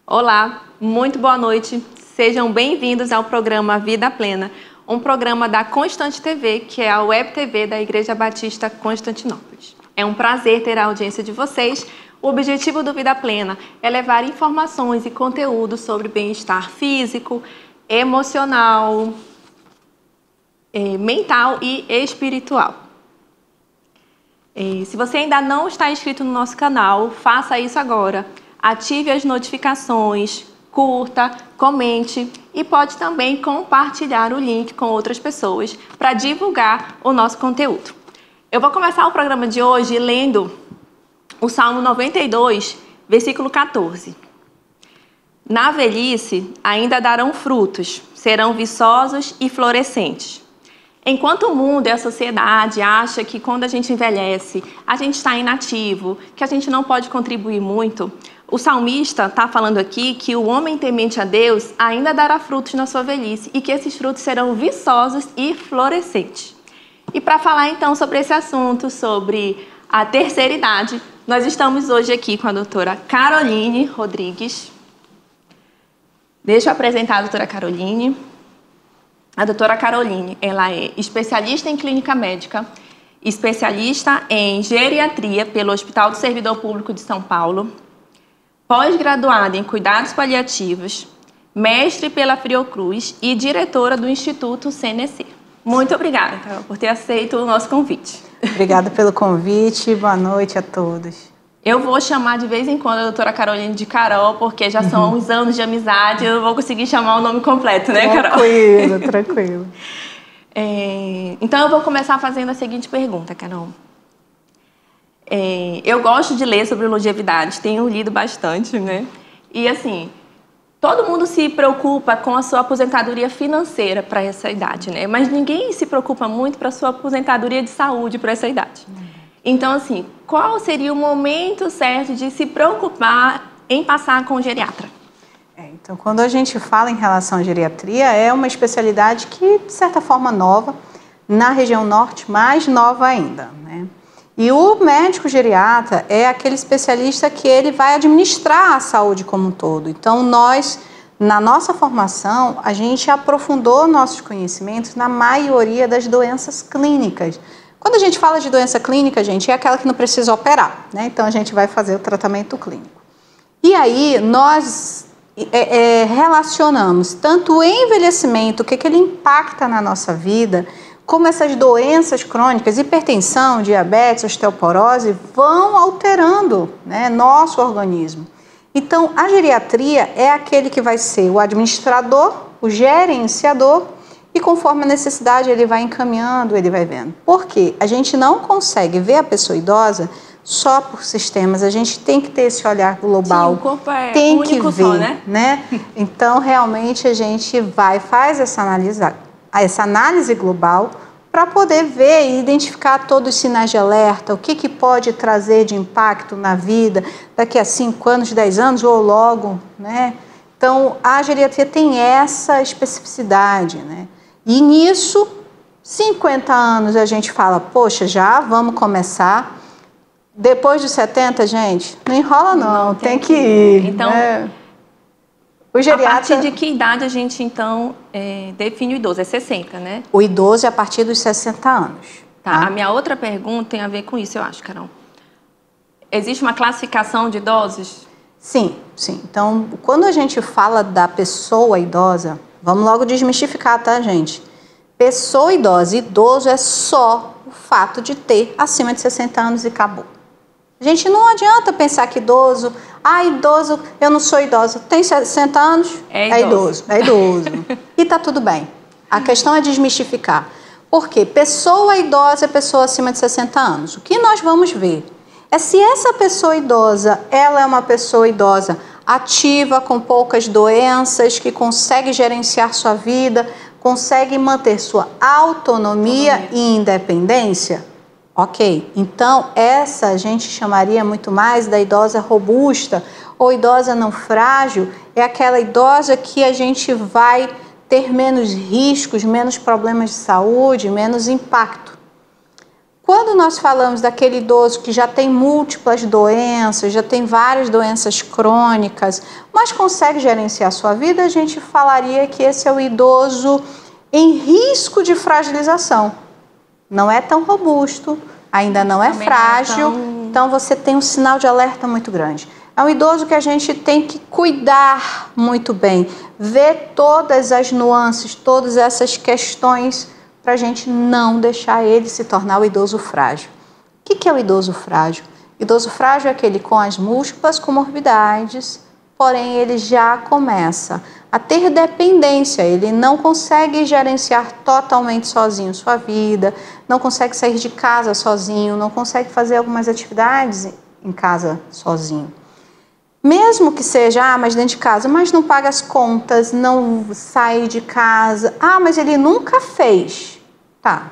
Olá, muito boa noite. Sejam bem-vindos ao programa Vida Plena, um programa da Constante TV, que é a web TV da Igreja Batista Constantinópolis. É um prazer ter a audiência de vocês. O objetivo do Vida Plena é levar informações e conteúdo sobre bem-estar físico, emocional, mental e espiritual. Se você ainda não está inscrito no nosso canal, faça isso agora. Ative as notificações, curta, comente e pode também compartilhar o link com outras pessoas para divulgar o nosso conteúdo. Eu vou começar o programa de hoje lendo o Salmo 92, versículo 14. Na velhice ainda darão frutos, serão viçosos e florescentes. Enquanto o mundo e a sociedade acham que quando a gente envelhece, a gente está inativo, que a gente não pode contribuir muito, o salmista está falando aqui que o homem temente a Deus ainda dará frutos na sua velhice e que esses frutos serão viçosos e florescentes. E para falar então sobre esse assunto, sobre a terceira idade, nós estamos hoje aqui com a doutora Caroline Rodrigues. Deixa eu apresentar a doutora Caroline. A doutora Caroline, ela é especialista em clínica médica, especialista em geriatria pelo Hospital do Servidor Público de São Paulo, pós-graduada em cuidados paliativos, mestre pela Fiocruz e diretora do Instituto CNC. Muito obrigada, Carol, por ter aceito o nosso convite. Obrigada pelo convite, boa noite a todos. Eu vou chamar de vez em quando a doutora Caroline de Carol, porque já são uns anos de amizade, eu não vou conseguir chamar o nome completo, né, Carol? Tranquilo, tranquilo. Então, eu vou começar fazendo a seguinte pergunta, Carol. Eu gosto de ler sobre longevidade, tenho lido bastante, né? E, assim, todo mundo se preocupa com a sua aposentadoria financeira para essa idade, né? Mas ninguém se preocupa muito para a sua aposentadoria de saúde para essa idade. Então, assim, qual seria o momento certo de se preocupar em passar com o geriatra? Então, quando a gente fala em relação à geriatria, é uma especialidade que, de certa forma, nova, na região norte, mais nova ainda, né? E o médico geriatra é aquele especialista que ele vai administrar a saúde como um todo. Então, nós, na nossa formação, a gente aprofundou nossos conhecimentos na maioria das doenças clínicas. Quando a gente fala de doença clínica, gente, é aquela que não precisa operar, né? Então, a gente vai fazer o tratamento clínico. E aí, nós relacionamos tanto o envelhecimento, o que ele impacta na nossa vida, como essas doenças crônicas, hipertensão, diabetes, osteoporose, vão alterando, né, nosso organismo. Então, a geriatria é aquele que vai ser o administrador, o gerenciador, e conforme a necessidade ele vai encaminhando, ele vai vendo. Por quê? A gente não consegue ver a pessoa idosa só por sistemas, a gente tem que ter esse olhar global. Sim, o corpo é tem único que ver, só, né? Então, realmente, a gente faz essa análise global para poder ver e identificar todos os sinais de alerta, o que pode trazer de impacto na vida daqui a 5 anos, 10 anos ou logo, né? Então, a geriatria tem essa especificidade, né? E nisso, 50 anos a gente fala, poxa, já vamos começar. Depois dos 70, gente, não enrola não, tem que ir. Então, né? O geriatra, a partir de que idade a gente, então, define o idoso? É 60, né? O idoso é a partir dos 60 anos. Tá. A minha outra pergunta tem a ver com isso, eu acho, Carol. Existe uma classificação de idosos? Sim, sim. Então, quando a gente fala da pessoa idosa, vamos logo desmistificar, tá, gente? Pessoa idosa, idoso é só o fato de ter acima de 60 anos e acabou. A gente não adianta pensar que idoso, idoso, eu não sou idosa, tem 60 anos? É idoso. E tá tudo bem. A questão é desmistificar. Por quê? Pessoa idosa é pessoa acima de 60 anos. O que nós vamos ver é se essa pessoa idosa, ela é uma pessoa idosa ativa, com poucas doenças, que consegue gerenciar sua vida, consegue manter sua autonomia e independência. Ok, então essa a gente chamaria muito mais da idosa robusta ou idosa não frágil, é aquela idosa que a gente vai ter menos riscos, menos problemas de saúde, menos impacto. Quando nós falamos daquele idoso que já tem múltiplas doenças, já tem várias doenças crônicas, mas consegue gerenciar a sua vida, a gente falaria que esse é o idoso em risco de fragilização. Não é tão robusto, ainda não é frágil, então você tem um sinal de alerta muito grande. É um idoso que a gente tem que cuidar muito bem, ver todas as nuances, todas essas questões, para a gente não deixar ele se tornar o idoso frágil. O que é o idoso frágil? Idoso frágil é aquele com as múltiplas comorbidades, porém ele já começa a ter dependência, ele não consegue gerenciar totalmente sozinho sua vida, não consegue sair de casa sozinho, não consegue fazer algumas atividades em casa sozinho. Mesmo que seja, mas dentro de casa, mas não paga as contas, não sai de casa. Mas ele nunca fez. Tá.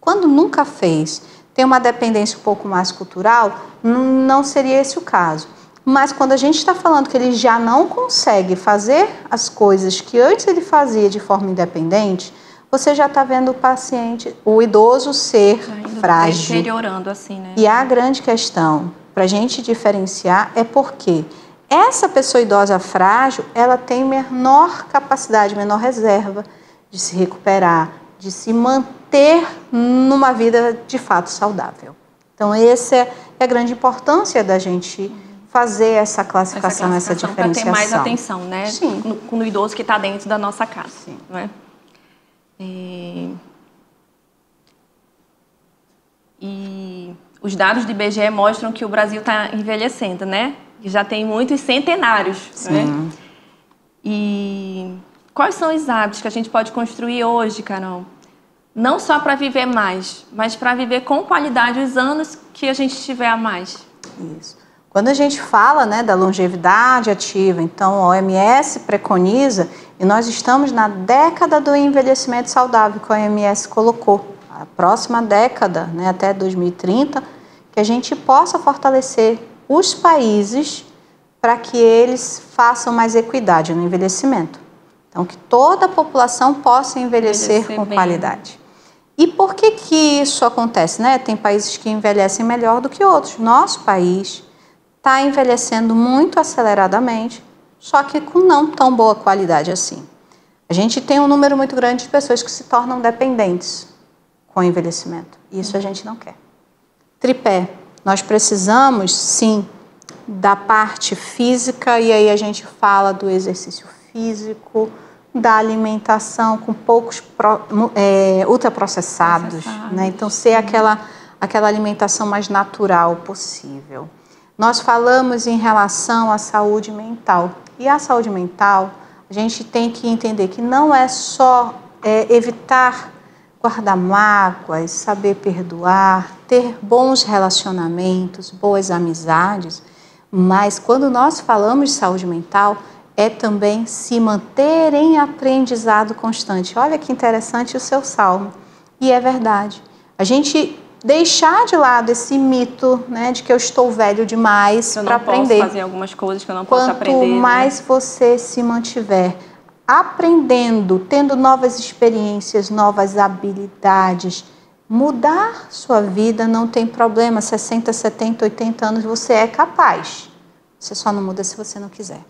Quando nunca fez, tem uma dependência um pouco mais cultural, não seria esse o caso. Mas quando a gente está falando que ele já não consegue fazer as coisas que antes ele fazia de forma independente, você já está vendo o paciente, o idoso ser frágil. Deteriorando assim, né? E a grande questão para a gente diferenciar é porque essa pessoa idosa frágil, ela tem menor capacidade, menor reserva de se recuperar, de se manter numa vida de fato saudável. Então, essa é a grande importância da gente fazer essa classificação, essa diferenciação. Para ter mais atenção, né? Sim. No idoso que está dentro da nossa casa. Sim. Não é? E os dados do IBGE mostram que o Brasil está envelhecendo, né? Já tem muitos centenários. Sim. Né? E quais são os hábitos que a gente pode construir hoje, Carol? Não só para viver mais, mas para viver com qualidade os anos que a gente tiver a mais. Isso. Quando a gente fala, né, da longevidade ativa, então a OMS preconiza, e nós estamos na década do envelhecimento saudável que a OMS colocou. A próxima década, né, até 2030, que a gente possa fortalecer os países para que eles façam mais equidade no envelhecimento. Então, que toda a população possa envelhecer com qualidade. E por que isso acontece, né? Tem países que envelhecem melhor do que outros. Nosso país está envelhecendo muito aceleradamente, só que com não tão boa qualidade assim. A gente tem um número muito grande de pessoas que se tornam dependentes com o envelhecimento. Isso a gente não quer. Tripé. Nós precisamos, sim, da parte física, e aí a gente fala do exercício físico, da alimentação com poucos ultraprocessados, né? Então, ser aquela alimentação mais natural possível. Nós falamos em relação à saúde mental. E a saúde mental, a gente tem que entender que não é só evitar guardar mágoas, saber perdoar, ter bons relacionamentos, boas amizades, mas quando nós falamos de saúde mental, é também se manter em aprendizado constante. Olha que interessante o seu salmo. E é verdade. A gente deixar de lado esse mito, né, de que eu estou velho demais para aprender. Eu não posso fazer algumas coisas que eu não posso aprender. Quanto mais você se mantiver aprendendo, tendo novas experiências, novas habilidades, mudar sua vida não tem problema. 60, 70, 80 anos você é capaz. Você só não muda se você não quiser.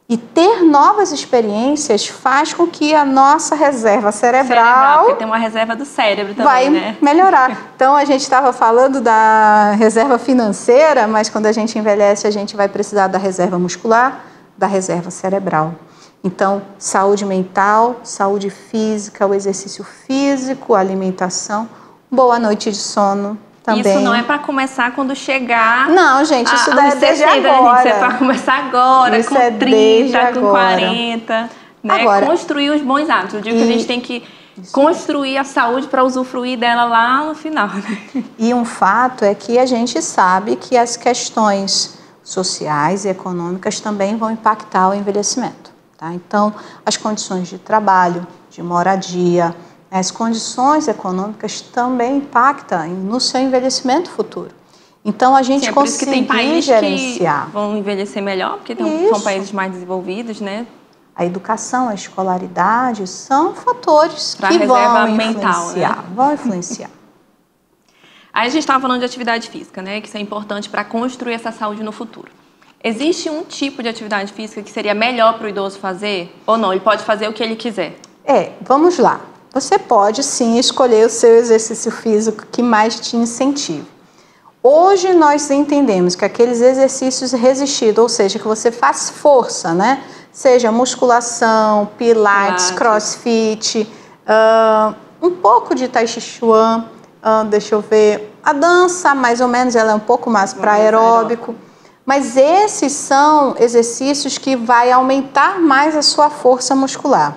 E ter novas experiências faz com que a nossa reserva cerebral porque tem uma reserva do cérebro também, vai né? melhorar. Então, a gente estava falando da reserva financeira, mas quando a gente envelhece, a gente vai precisar da reserva muscular, da reserva cerebral. Então, saúde mental, saúde física, o exercício físico, a alimentação, boa noite de sono. Também. Isso não é para começar quando chegar. Não, gente, isso daí é desde agora. Isso é para começar agora, isso com 30, com 40. Né? Agora, construir os bons hábitos. Eu digo que a gente tem que construir a saúde para usufruir dela lá no final. E um fato é que a gente sabe que as questões sociais e econômicas também vão impactar o envelhecimento. Tá? Então, as condições de trabalho, de moradia, as condições econômicas também impactam no seu envelhecimento futuro. Então, a gente conseguir gerenciar. Que vão envelhecer melhor, porque são países mais desenvolvidos, né? A educação, a escolaridade são fatores que vão influenciar. mental, né? Vão influenciar. Aí a gente estava falando de atividade física, né? Que isso é importante para construir essa saúde no futuro. Existe um tipo de atividade física que seria melhor para o idoso fazer? Ou não? Ele pode fazer o que ele quiser? Vamos lá. Você pode sim escolher o seu exercício físico que mais te incentive. Hoje nós entendemos que aqueles exercícios resistidos, ou seja, que você faz força, né? Seja musculação, pilates, crossfit, um pouco de tai chi chuan, deixa eu ver, a dança mais ou menos, ela é um pouco mais para aeróbico. Mas esses são exercícios que vai aumentar mais a sua força muscular.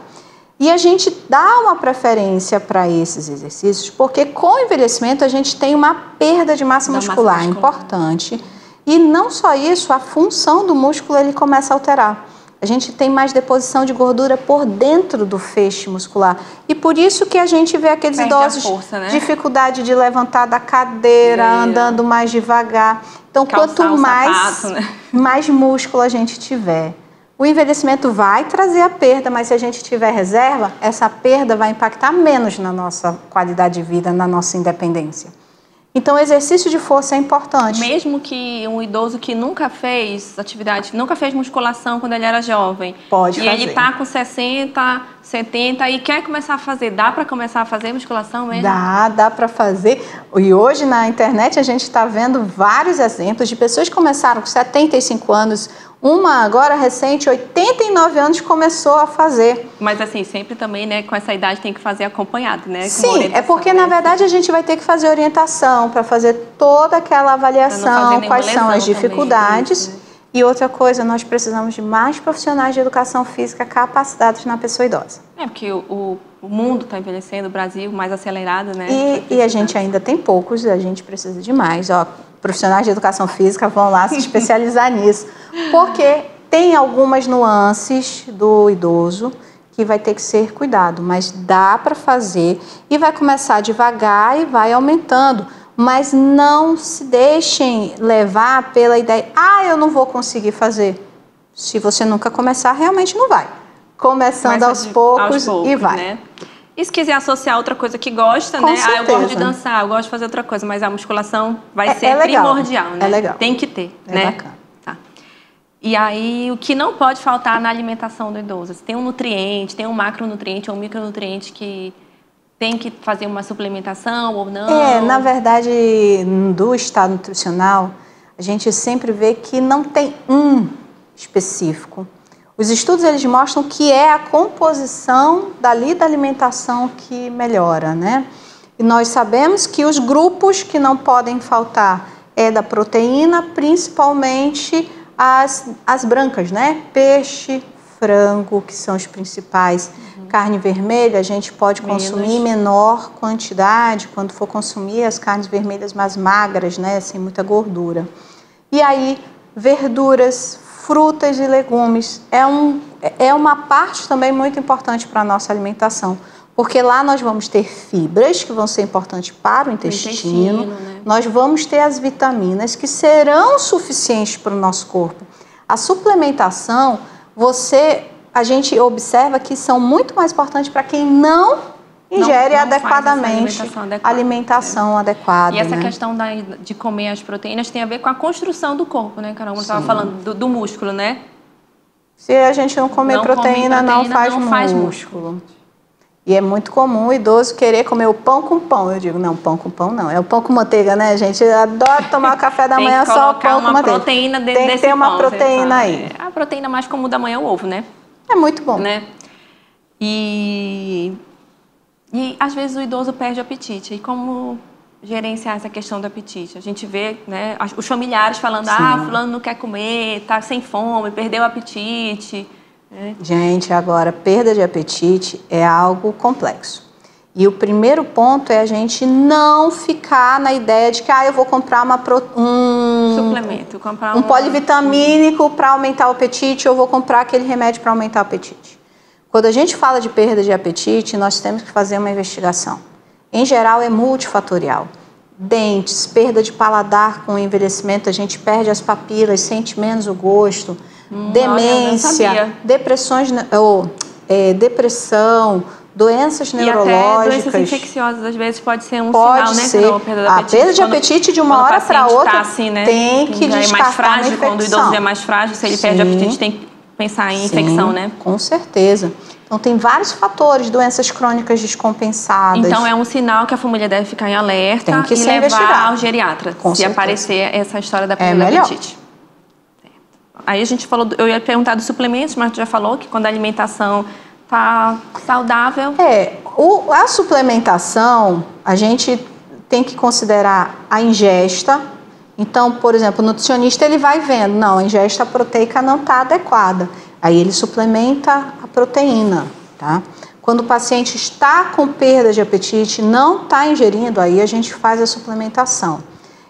E a gente dá uma preferência para esses exercícios porque com o envelhecimento a gente tem uma perda de massa muscular importante. E não só isso, a função do músculo ele começa a alterar. A gente tem mais deposição de gordura por dentro do feixe muscular. E por isso que a gente vê aqueles idosos dificuldade de levantar da cadeira, andando mais devagar. Então, quanto mais músculo a gente tiver, o envelhecimento vai trazer a perda, mas se a gente tiver reserva, essa perda vai impactar menos na nossa qualidade de vida, na nossa independência. Então, o exercício de força é importante. Mesmo que um idoso que nunca fez atividade, nunca fez musculação quando ele era jovem. Pode fazer. E ele está com 60, 70 e quer começar a fazer. Dá para começar a fazer musculação mesmo? Dá para fazer. E hoje na internet a gente está vendo vários exemplos de pessoas que começaram com 75 anos. Uma agora recente, 89 anos, começou a fazer. Mas assim, sempre também, né, com essa idade tem que fazer acompanhado, né? Sim, é porque na verdade a gente vai ter que fazer orientação para fazer toda aquela avaliação, quais são as dificuldades. Também, E outra coisa, nós precisamos de mais profissionais de educação física capacitados na pessoa idosa. Porque o mundo está envelhecendo, o Brasil mais acelerado, né? E a gente ainda tem poucos, a gente precisa de mais. Profissionais de educação física vão lá se especializar nisso. Porque tem algumas nuances do idoso que vai ter que ser cuidado, mas dá para fazer e vai começar devagar e vai aumentando. Mas não se deixem levar pela ideia, eu não vou conseguir fazer. Se você nunca começar, realmente não vai. Começando aos poucos e vai. Né? E se quiser associar outra coisa que gosta, né? Certeza. Eu gosto de dançar, eu gosto de fazer outra coisa, mas a musculação vai ser primordial, né? É legal. Tem que ter, né? Bacana. Tá. E aí, o que não pode faltar na alimentação do idoso? Tem um nutriente, tem um macronutriente ou um micronutriente que tem que fazer uma suplementação ou não? Na verdade, do estado nutricional, a gente sempre vê que não tem um específico. Os estudos eles mostram que é a composição da alimentação que melhora, né? E nós sabemos que os grupos que não podem faltar é da proteína, principalmente as brancas, né? Peixe, frango, que são os principais. Carne vermelha a gente pode consumir em menor quantidade quando for consumir as carnes vermelhas mais magras, né? Sem muita gordura. E aí, verduras, frutas e legumes é uma parte também muito importante para a nossa alimentação, porque lá nós vamos ter fibras que vão ser importantes para o intestino, né? Nós vamos ter as vitaminas que serão suficientes para o nosso corpo. A suplementação, a gente observa que são muito mais importantes para quem não ingere adequadamente alimentação adequada. E essa questão de comer as proteínas tem a ver com a construção do corpo, né, Carol? Você estava falando do músculo, né? Se a gente não comer proteína, não faz músculo. E é muito comum o idoso querer comer o pão com pão. Eu digo, não, pão com pão não. É o pão com manteiga, né, gente? Eu adoro tomar o café da manhã só o pão com manteiga. Tem que ter uma proteína aí. A proteína mais comum da manhã é o ovo, né? É muito bom. Né? E às vezes o idoso perde o apetite. E como gerenciar essa questão do apetite? A gente vê, né, os familiares falando, fulano não quer comer, tá sem fome, perdeu o apetite. Né? Gente, agora, perda de apetite é algo complexo. E o primeiro ponto é a gente não ficar na ideia de que eu vou comprar um suplemento, um polivitamínico para aumentar o apetite, ou vou comprar aquele remédio para aumentar o apetite. Quando a gente fala de perda de apetite, nós temos que fazer uma investigação. Em geral, é multifatorial. Dentes, perda de paladar com o envelhecimento, a gente perde as papilas, sente menos o gosto. Demência, depressão, Doenças E neurológicas. até doenças infecciosas, às vezes, pode ser um pode sinal, né, ser. Carol? Perda do A apetite. perda de apetite de uma hora para outra tá assim, né? Tem que já descartar é mais frágil, uma infecção. quando o idoso já é mais frágil, se ele perde o apetite, tem que pensar em infecção, né? Com certeza. Então, tem vários fatores, doenças crônicas descompensadas. Então, é um sinal que a família deve ficar em alerta tem que e ser levar investigado ao geriatra, com se certeza. aparecer essa história da perda do apetite. Aí a gente falou, eu ia perguntar dos suplementos, mas tu já falou que quando a alimentação tá saudável... A suplementação, a gente tem que considerar a ingesta. Então, por exemplo, o nutricionista ele vai vendo, não, a ingesta proteica não está adequada. Aí ele suplementa a proteína, tá? Quando o paciente está com perda de apetite, não está ingerindo, aí a gente faz a suplementação.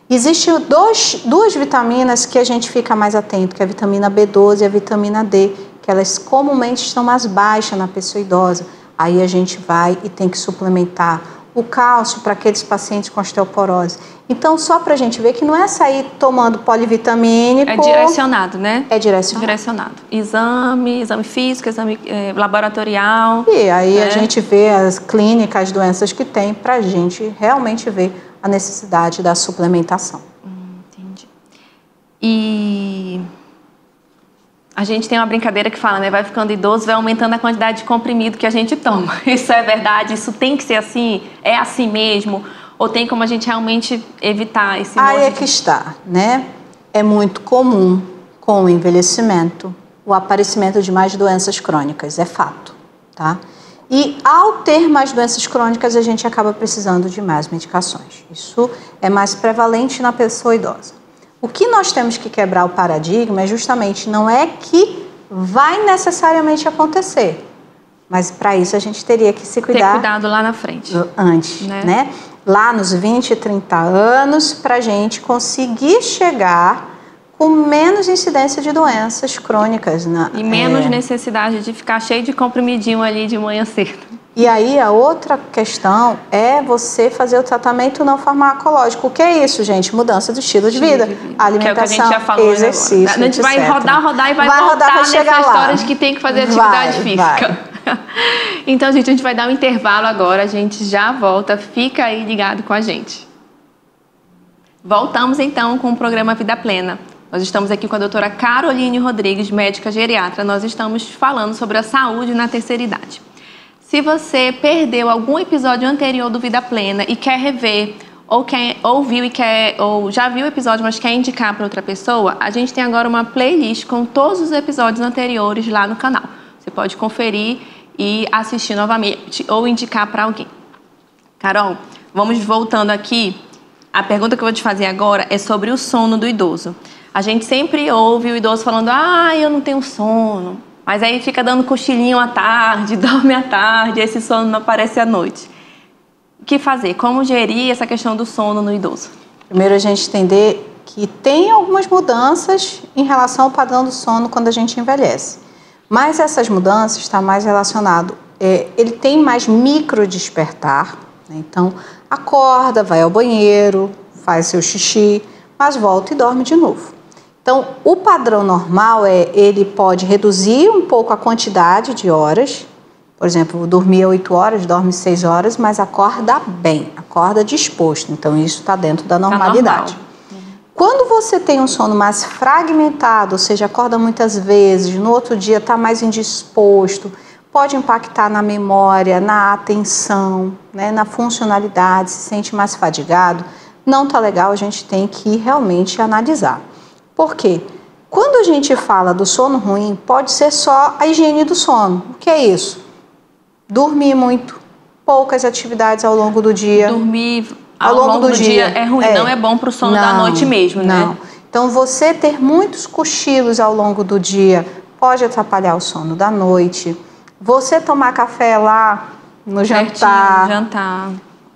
Existem duas vitaminas que a gente fica mais atento, que é a vitamina B12 e a vitamina D, que elas comumente estão mais baixas na pessoa idosa. Aí a gente vai e tem que suplementar o cálcio para aqueles pacientes com osteoporose. Então, só para a gente ver que não é sair tomando polivitamínico... É direcionado, né? É direcionado. Direcionado. Exame físico, exame laboratorial. E aí a gente vê as clínicas, as doenças que tem, para a gente realmente ver a necessidade da suplementação. Entendi. E... a gente tem uma brincadeira que fala, né? Vai ficando idoso, vai aumentando a quantidade de comprimido que a gente toma. Isso é verdade? Isso tem que ser assim? É assim mesmo? Ou tem como a gente realmente evitar esse Aí é que está, né? É muito comum, com o envelhecimento, o aparecimento de mais doenças crônicas, é fato, tá? E ao ter mais doenças crônicas, a gente acaba precisando de mais medicações. Isso é mais prevalente na pessoa idosa. O que nós temos que quebrar o paradigma é justamente não é que vai necessariamente acontecer, mas para isso a gente teria que se cuidar... Ter cuidado lá na frente. Antes, né? Lá nos 20, 30 anos, para a gente conseguir chegar com menos incidência de doenças crônicas. E menos necessidade de ficar cheio de comprimidinho ali de manhã cedo. E aí a outra questão é você fazer o tratamento não farmacológico. O que é isso, gente? Mudança do estilo de vida. Alimentação, que é o que a gente já falou, exercício, né? A gente vai etc. rodar e vai voltar nessas histórias que tem que fazer atividade física. Então, gente, a gente vai dar um intervalo agora. A gente já volta. Fica aí ligado com a gente. Voltamos, então, com o programa Vida Plena. Nós estamos aqui com a doutora Caroline Rodrigues, médica geriatra. Nós estamos falando sobre a saúde na terceira idade. Se você perdeu algum episódio anterior do Vida Plena e quer rever, ou já viu o episódio, mas quer indicar para outra pessoa, a gente tem agora uma playlist com todos os episódios anteriores lá no canal. Você pode conferir e assistir novamente ou indicar para alguém. Carol, vamos voltando aqui. A pergunta que eu vou te fazer agora é sobre o sono do idoso. A gente sempre ouve o idoso falando, eu não tenho sono. Mas aí fica dando cochilinho à tarde, dorme à tarde, esse sono não aparece à noite. O que fazer? Como gerir essa questão do sono no idoso? Primeiro a gente entender que tem algumas mudanças em relação ao padrão do sono quando a gente envelhece. Mas essas mudanças estão mais relacionado, ele tem mais micro despertar, né? Então acorda, vai ao banheiro, faz seu xixi, mas volta e dorme de novo. Então, o padrão normal ele pode reduzir um pouco a quantidade de horas. Por exemplo, dormir 8 horas, dorme 6 horas, mas acorda bem, acorda disposto. Então, isso está dentro da normalidade. Quando você tem um sono mais fragmentado, ou seja, acorda muitas vezes, no outro dia está mais indisposto, pode impactar na memória, na atenção, né, na funcionalidade, se sente mais fadigado, não está legal, a gente tem que realmente analisar. Por quê? Quando a gente fala do sono ruim, pode ser só a higiene do sono. O que é isso? Dormir muito, poucas atividades ao longo do dia. Dormir ao longo do dia é ruim, não é bom para o sono da noite mesmo, né? Não. Então, você ter muitos cochilos ao longo do dia pode atrapalhar o sono da noite. Você tomar café lá no jantar.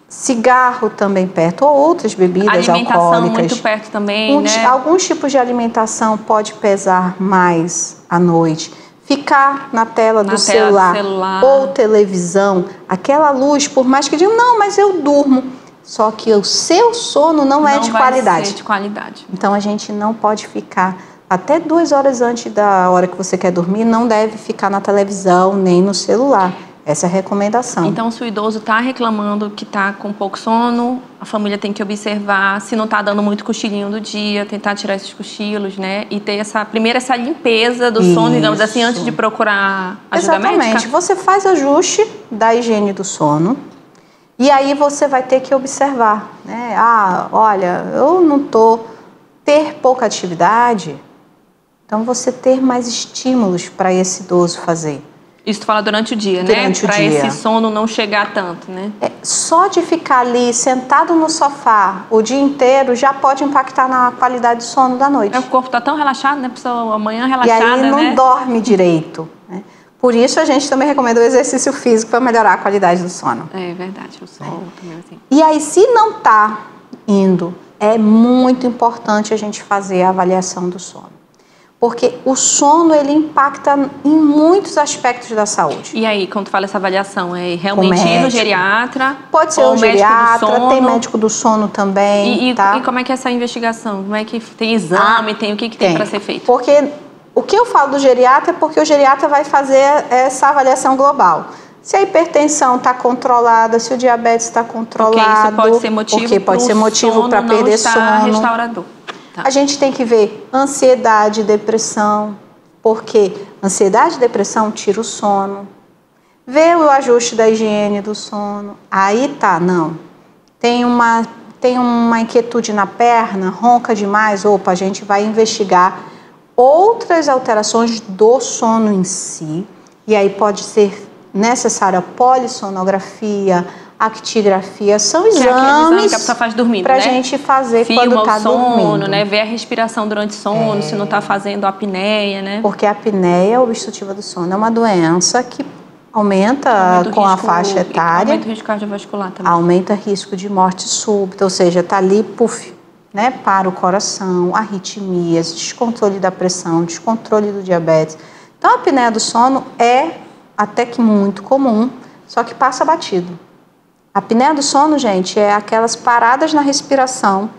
Cigarro também perto, ou outras bebidas alimentação alcoólicas. Muito perto também, né? Alguns tipos de alimentação pode pesar mais à noite. Ficar na tela do celular ou televisão, aquela luz, por mais que digam, não, mas eu durmo. Só que o seu sono não é de qualidade. Ser de qualidade. Então, a gente não pode ficar até 2 horas antes da hora que você quer dormir, não deve ficar na televisão nem no celular. Essa é a recomendação. Então, se o idoso está reclamando que está com pouco sono, a família tem que observar se não está dando muito cochilinho do dia, tentar tirar esses cochilos, né? E ter primeiro essa limpeza do sono, digamos assim, antes de procurar ajuda médica? Exatamente. Você faz ajuste da higiene do sono e aí você vai ter que observar, né? Ah, olha, eu não estou... Ter pouca atividade, então você ter mais estímulos para esse idoso fazer. Isso tu fala durante o dia, né? Para esse sono não chegar tanto, né? Só de ficar ali sentado no sofá o dia inteiro já pode impactar na qualidade do sono da noite. O corpo está tão relaxado, né? A pessoa amanhã relaxada, e aí não né? dorme direito, né? Por isso a gente também recomenda o exercício físico para melhorar a qualidade do sono. É verdade, o sono também assim. E aí, se não está indo, é muito importante a gente fazer a avaliação do sono. Porque o sono, ele impacta em muitos aspectos da saúde. E aí, quando tu fala essa avaliação, é realmente ir no geriatra? Pode ser o geriatra, tem médico do sono também, e como é que é essa investigação? Como é que tem exame, tem o que tem para ser feito? Porque o que eu falo do geriatra é porque o geriatra vai fazer essa avaliação global. Se a hipertensão está controlada, se o diabetes está controlado. Porque pode ser motivo para perder sono. Restaurador. Tá. A gente tem que ver ansiedade, depressão, porque ansiedade e depressão tira o sono. Ver o ajuste da higiene do sono. Aí tá, não. Tem uma inquietude na perna, ronca demais, opa, a gente vai investigar outras alterações do sono em si. E aí pode ser necessária polissonografia, actigrafia, são exames que a pessoa faz dormindo, pra gente fazer quando está dormindo, né? Ver a respiração durante o sono, se não está fazendo apneia, né? Porque a apneia obstrutiva do sono é uma doença que aumenta com a faixa etária. Aumenta o risco cardiovascular também. Aumenta o risco de morte súbita, ou seja, está ali, né, para o coração, arritmias, descontrole da pressão, descontrole do diabetes. Então, a apneia do sono é até que muito comum, só que passa batido. A apneia do sono, gente, é aquelas paradas na respiração,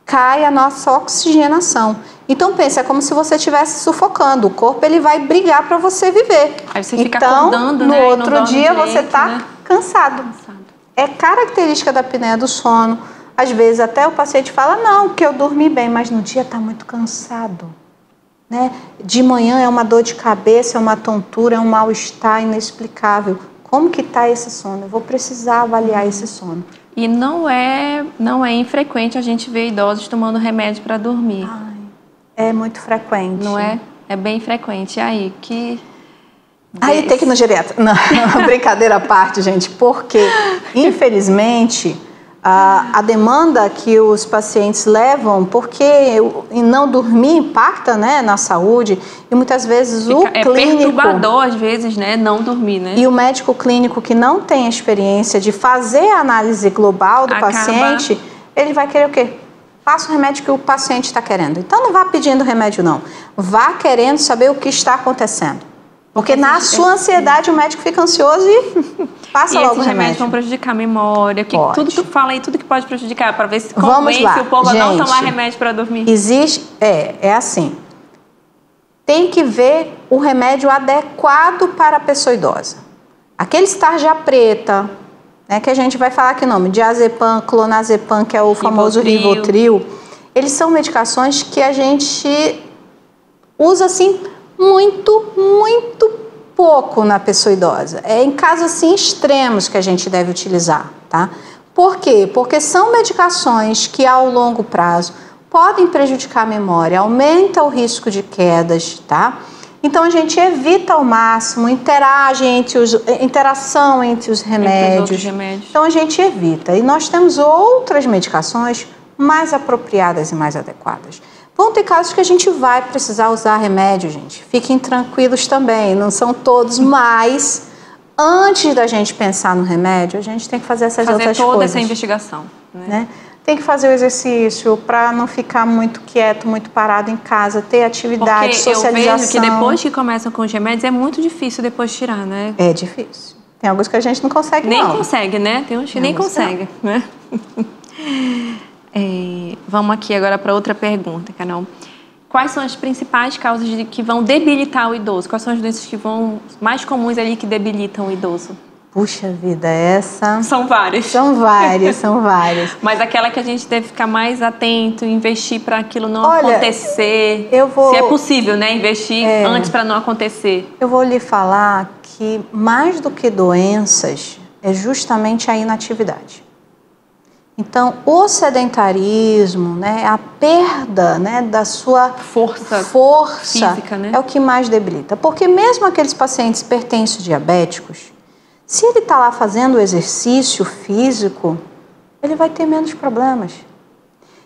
cai a nossa oxigenação. Então, pensa, é como se você estivesse sufocando. O corpo, ele vai brigar para você viver. Aí você fica acordando, né? No outro dia, você está cansado. É característica da apneia do sono. Às vezes, até o paciente fala, não, que eu dormi bem, mas no dia está muito cansado. Né? De manhã é uma dor de cabeça, é uma tontura, é um mal-estar inexplicável. Como que está esse sono? Eu vou precisar avaliar esse sono. E não é infrequente a gente ver idosos tomando remédio para dormir. É muito frequente. Não é? É bem frequente. E aí, Aí tem que ir no geriatra. Não, brincadeira à parte, gente, porque, infelizmente, a demanda que os pacientes levam, porque não dormir impacta, né, na saúde, e muitas vezes o clínico... É perturbador, às vezes, né, não dormir, né? E o médico clínico que não tem a experiência de fazer a análise global do paciente, ele vai querer o quê? Faça o remédio que o paciente está querendo. Então, não vá pedindo remédio, não. Vá querendo saber o que está acontecendo. Porque na sua ansiedade o médico fica ansioso e passa logo o remédio. Esses remédios vão prejudicar a memória. Tudo que tu fala aí, tudo que pode prejudicar, para ver se convence o povo a não tomar remédio para dormir. Existe, é assim. Tem que ver o remédio adequado para a pessoa idosa. Aqueles tarja preta, né, que a gente vai falar aqui o nome, diazepam, clonazepam, que é o famoso Rivotril, eles são medicações que a gente usa assim muito, muito pouco na pessoa idosa. É em casos assim extremos que a gente deve utilizar, tá? Por quê? Porque são medicações que ao longo prazo podem prejudicar a memória, aumenta o risco de quedas, tá? Então a gente evita ao máximo interação entre os remédios. Então a gente evita. E nós temos outras medicações mais apropriadas e mais adequadas. Vão ter casos que a gente vai precisar usar remédio, gente. Fiquem tranquilos também, não são todos, mas antes da gente pensar no remédio, a gente tem que fazer essas outras coisas. Fazer toda essa investigação. Né? Tem que fazer o exercício para não ficar muito quieto, muito parado em casa, ter atividade, socialização. Eu vejo que depois que começam com os remédios, é muito difícil depois tirar, né? É difícil. Tem alguns que a gente não consegue, nem consegue, né? Tem uns que nem consegue, né? Vamos aqui agora para outra pergunta, Carol. Quais são as principais causas que vão debilitar o idoso? Quais são as doenças que vão mais comuns ali que debilitam o idoso? Puxa vida, essa... São várias. São várias, são várias. Mas aquela que a gente deve ficar mais atento, investir para aquilo não acontecer. Se é possível, né? Investir antes para não acontecer. Eu vou lhe falar que mais do que doenças é justamente a inatividade. Então, o sedentarismo, né, a perda, né, da sua força física, né? É o que mais debilita. Porque mesmo aqueles pacientes hipertensos diabéticos, se ele está lá fazendo exercício físico, ele vai ter menos problemas.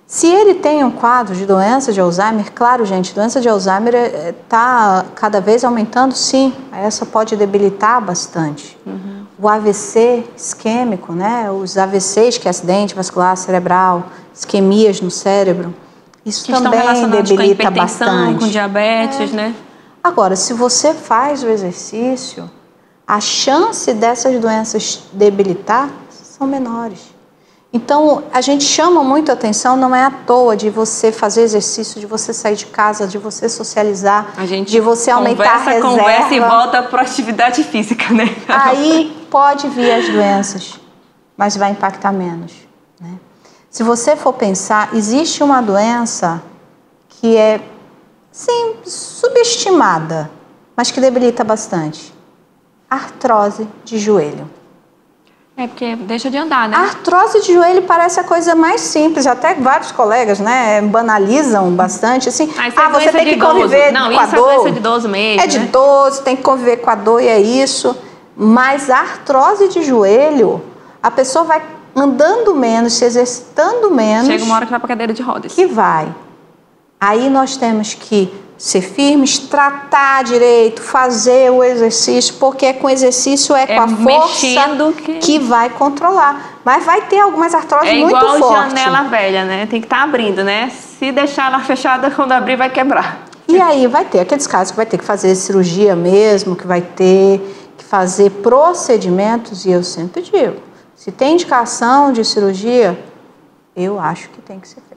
Se ele tem um quadro de doença de Alzheimer, claro, gente, doença de Alzheimer está cada vez aumentando, sim. Essa pode debilitar bastante. O AVC isquêmico, né? Os AVCs, que é acidente vascular cerebral, isquemias no cérebro, isso que também debilita bastante. Com diabetes, né? Agora, se você faz o exercício, a chance dessas doenças debilitar são menores. Então, a gente chama muito a atenção, não é à toa, de você fazer exercício, de você sair de casa, de você socializar, de você aumentar a reserva. Conversa e volta para a atividade física, né? Aí pode vir as doenças, mas vai impactar menos, né? Se você for pensar, existe uma doença que é, sim, subestimada, mas que debilita bastante. Artrose de joelho. É porque deixa de andar, né? A artrose de joelho parece a coisa mais simples, até vários colegas, né, banalizam bastante, assim, você tem que conviver com a dor. Não, isso é doença de idoso mesmo, é de idoso, tem que conviver com a dor e é isso. Mas a artrose de joelho, a pessoa vai andando menos, se exercitando menos. Chega uma hora que vai para cadeira de rodas. Que vai. Aí nós temos que ser firmes, tratar direito, fazer o exercício, porque com o exercício com a força que vai controlar. Mas vai ter algumas artroses muito fortes. É igual janela velha, né? Tem que estar abrindo, né? Se deixar ela fechada, quando abrir vai quebrar. E aí vai ter aqueles casos que vai ter que fazer cirurgia mesmo, que vai ter que fazer procedimentos, e eu sempre digo, se tem indicação de cirurgia, eu acho que tem que ser feito.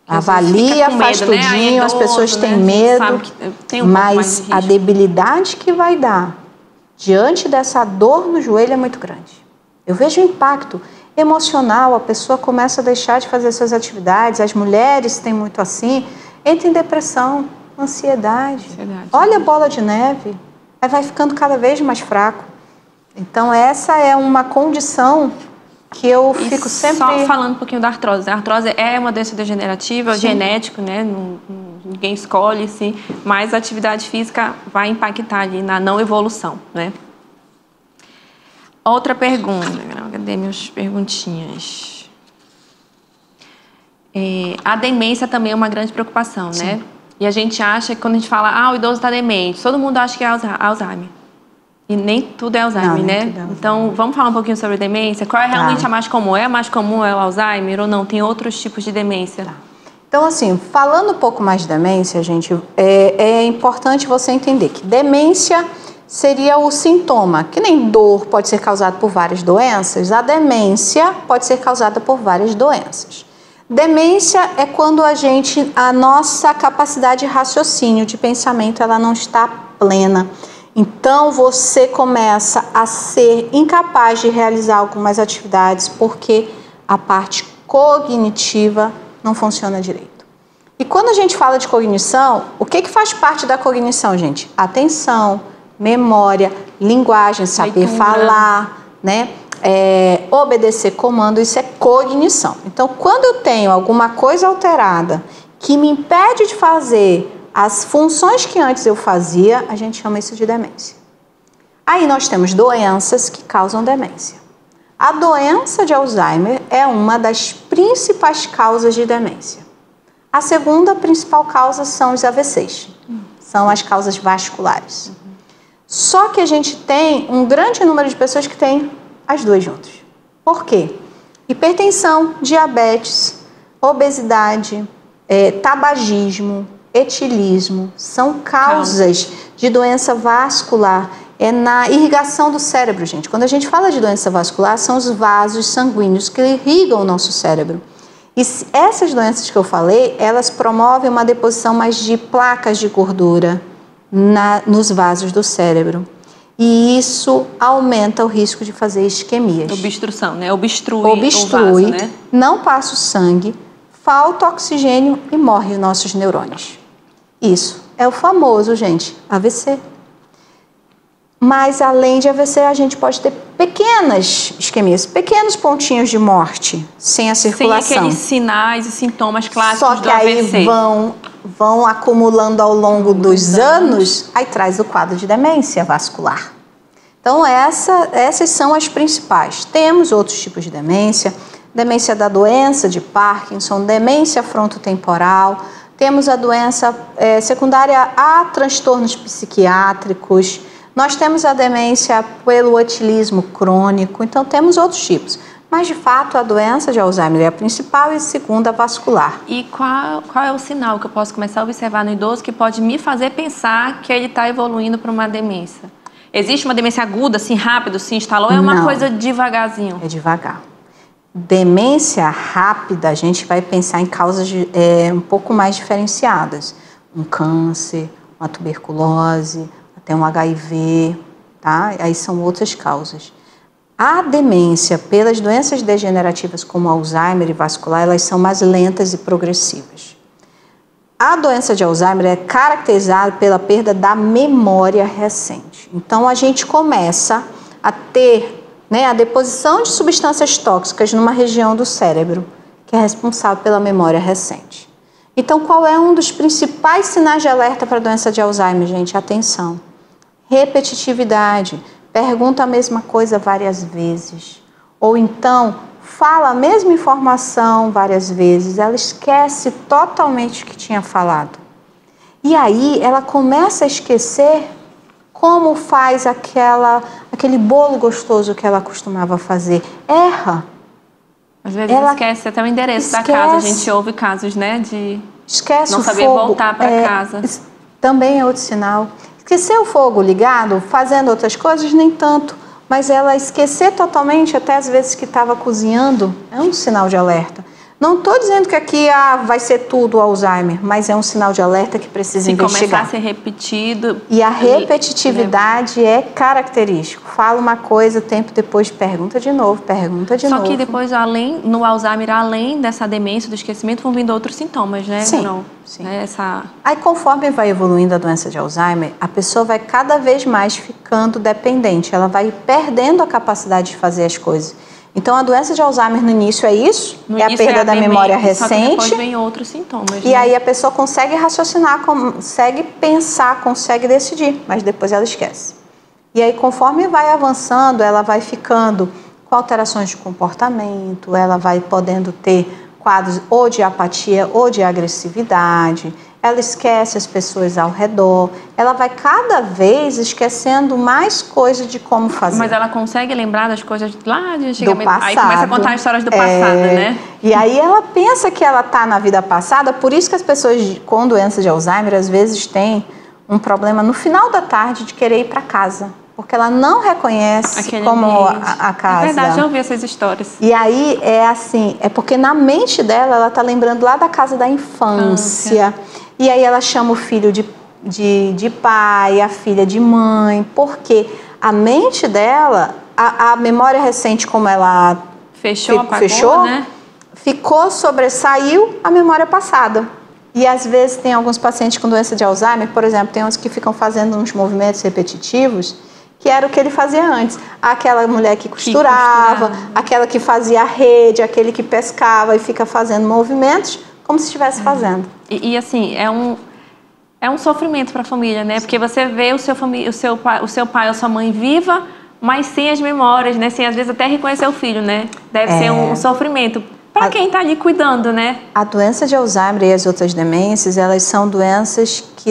Avalia, faz tudinho, né? As pessoas têm medo, mas a debilidade que vai dar diante dessa dor no joelho é muito grande. Eu vejo o impacto emocional, a pessoa começa a deixar de fazer suas atividades, as mulheres têm muito assim, entra em depressão, ansiedade. Olha a bola de neve, aí vai ficando cada vez mais fraco. Então essa é uma condição que eu fico sempre... Só falando um pouquinho da artrose. A artrose é uma doença degenerativa, genético, né? Ninguém escolhe, sim, mas a atividade física vai impactar ali na não evolução, né? Outra pergunta. Cadê minhas perguntinhas? A demência também é uma grande preocupação, sim, né? E a gente acha que quando a gente fala, o idoso está demente, todo mundo acha que é Alzheimer. E nem tudo é Alzheimer, né? Então, vamos falar um pouquinho sobre demência? Qual é realmente a mais comum? É a mais comum é o Alzheimer ou não? Tem outros tipos de demência? Então, assim, falando um pouco mais de demência, gente, é importante você entender que demência seria o sintoma, que nem dor pode ser causada por várias doenças, a demência pode ser causada por várias doenças. Demência é quando a nossa capacidade de raciocínio, de pensamento, ela não está plena. Então, você começa a ser incapaz de realizar algumas atividades porque a parte cognitiva não funciona direito. E quando a gente fala de cognição, o que faz parte da cognição, gente? Atenção, memória, linguagem, saber falar, né? Obedecer comando, isso é cognição. Então, quando eu tenho alguma coisa alterada que me impede de fazer as funções que antes eu fazia, a gente chama isso de demência. Aí nós temos doenças que causam demência. A doença de Alzheimer é uma das principais causas de demência. A segunda principal causa são os AVCs, são as causas vasculares. Só que a gente tem um grande número de pessoas que têm as duas juntas. Por quê? Hipertensão, diabetes, obesidade, tabagismo, etilismo, são causas de doença vascular, na irrigação do cérebro, gente. Quando a gente fala de doença vascular, são os vasos sanguíneos que irrigam o nosso cérebro. E essas doenças que eu falei, elas promovem uma deposição mais de placas de gordura nos vasos do cérebro. E isso aumenta o risco de fazer isquemias. Obstrução, né? Obstrui o vaso, né? Não passa o sangue, falta oxigênio e morre os nossos neurônios. Isso é o famoso, gente, AVC. Mas além de AVC, a gente pode ter pequenas isquemias, pequenos pontinhos de morte sem a circulação. Sem aqueles sinais e sintomas clássicos Só que do AVC. aí vão acumulando ao longo dos anos, aí traz o quadro de demência vascular. Então essas são as principais. Temos outros tipos de demência, demência da doença de Parkinson, demência frontotemporal, temos a doença secundária a transtornos psiquiátricos, nós temos a demência pelo etilismo crônico, então temos outros tipos. Mas, de fato, a doença de Alzheimer é a principal e a segunda, vascular. E qual é o sinal que eu posso começar a observar no idoso que pode me fazer pensar que ele está evoluindo para uma demência? Existe uma demência aguda, assim, rápido, se instalou, ou é uma coisa devagarzinho? É devagar. Demência rápida, a gente vai pensar em causas um pouco mais diferenciadas. Um câncer, uma tuberculose, até um HIV, tá? Aí são outras causas. A demência pelas doenças degenerativas como Alzheimer e vascular, elas são mais lentas e progressivas. A doença de Alzheimer é caracterizada pela perda da memória recente. Então, a gente começa a ter, né, a deposição de substâncias tóxicas numa região do cérebro, que é responsável pela memória recente. Então, qual é um dos principais sinais de alerta para a doença de Alzheimer, gente? Atenção. Repetitividade. Pergunta a mesma coisa várias vezes. Ou então, fala a mesma informação várias vezes. Ela esquece totalmente o que tinha falado. E aí, ela começa a esquecer como faz aquele bolo gostoso que ela costumava fazer. Erra. Às vezes ela esquece até o endereço da casa. A gente ouve casos, né, de não saber voltar para casa. Também é outro sinal. Esquecer o fogo ligado, fazendo outras coisas, nem tanto. Mas ela esquecer totalmente, até às vezes que estava cozinhando, é um sinal de alerta. Não estou dizendo que aqui vai ser tudo Alzheimer, mas é um sinal de alerta que precisa investigar. Se começar a ser repetido... E a repetitividade é característico. Fala uma coisa, tempo depois pergunta de novo, pergunta de novo. Só que depois, no Alzheimer, além dessa demência, do esquecimento, vão vindo outros sintomas, né? Sim, sim. Aí, conforme vai evoluindo a doença de Alzheimer, a pessoa vai cada vez mais ficando dependente. Ela vai perdendo a capacidade de fazer as coisas. Então, a doença de Alzheimer no início é isso, é a perda da memória recente. Só que depois vem outros sintomas. E aí a pessoa consegue raciocinar, consegue pensar, consegue decidir, mas depois ela esquece. E aí, conforme vai avançando, ela vai ficando com alterações de comportamento, ela vai podendo ter quadros ou de apatia ou de agressividade, ela esquece as pessoas ao redor, ela vai cada vez esquecendo mais coisas de como fazer. Mas ela consegue lembrar das coisas lá de antigamente? Do passado. Aí começa a contar histórias do passado, né? E aí ela pensa que ela está na vida passada, por isso que as pessoas com doença de Alzheimer às vezes têm um problema no final da tarde de querer ir para casa. Porque ela não reconhece aquele como a casa. É verdade, eu ouvi essas histórias. E aí é assim, é porque na mente dela, ela está lembrando lá da casa da infância. E aí ela chama o filho de pai, a filha de mãe, porque a mente dela, a memória recente como ela fechou, né? Sobressaiu a memória passada. E às vezes tem alguns pacientes com doença de Alzheimer, por exemplo, tem uns que ficam fazendo uns movimentos repetitivos, que era o que ele fazia antes. Aquela mulher que costurava, aquela que fazia a rede, aquele que pescava e fica fazendo movimentos como se estivesse fazendo. E assim, é um sofrimento para a família, né? Porque você vê o seu pai ou sua mãe viva, mas sem as memórias, né? Sem às vezes até reconhecer o filho, né? Deve ser um sofrimento para quem está ali cuidando, né? A doença de Alzheimer e as outras demências, elas são doenças que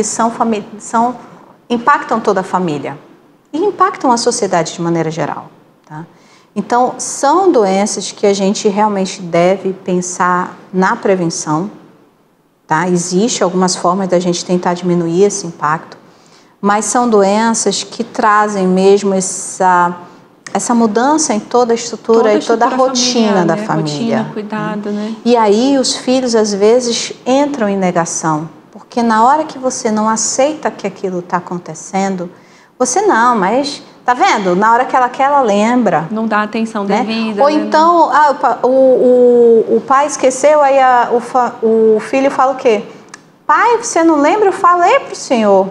impactam toda a família. E impactam a sociedade de maneira geral, tá? Então, são doenças que a gente realmente deve pensar na prevenção, tá? Existem algumas formas da gente tentar diminuir esse impacto, mas são doenças que trazem mesmo essa mudança em toda a estrutura e toda a rotina da família. Rotina, cuidado, né? E aí os filhos, às vezes, entram em negação, porque na hora que você não aceita que aquilo está acontecendo, mas Tá vendo? Na hora que ela quer, ela lembra. Não dá atenção devida. Ou então, o pai esqueceu, aí o filho fala o quê? Pai, você não lembra? Eu falei pro senhor.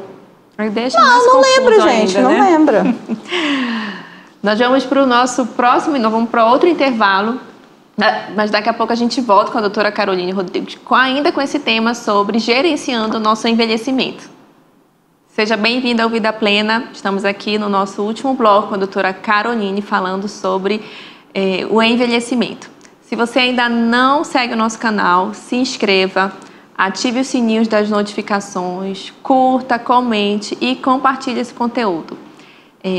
Aí deixa mais confuso lembra, gente, ainda, não lembra. Nós vamos para o nosso próximo, nós vamos para outro intervalo, mas daqui a pouco a gente volta com a doutora Caroline Rodrigues, ainda com esse tema sobre gerenciando o nosso envelhecimento. Seja bem-vinda ao Vida Plena, estamos aqui no nosso último bloco com a doutora Caroline falando sobre o envelhecimento. Se você ainda não segue o nosso canal, se inscreva, ative os sininhos das notificações, curta, comente e compartilhe esse conteúdo.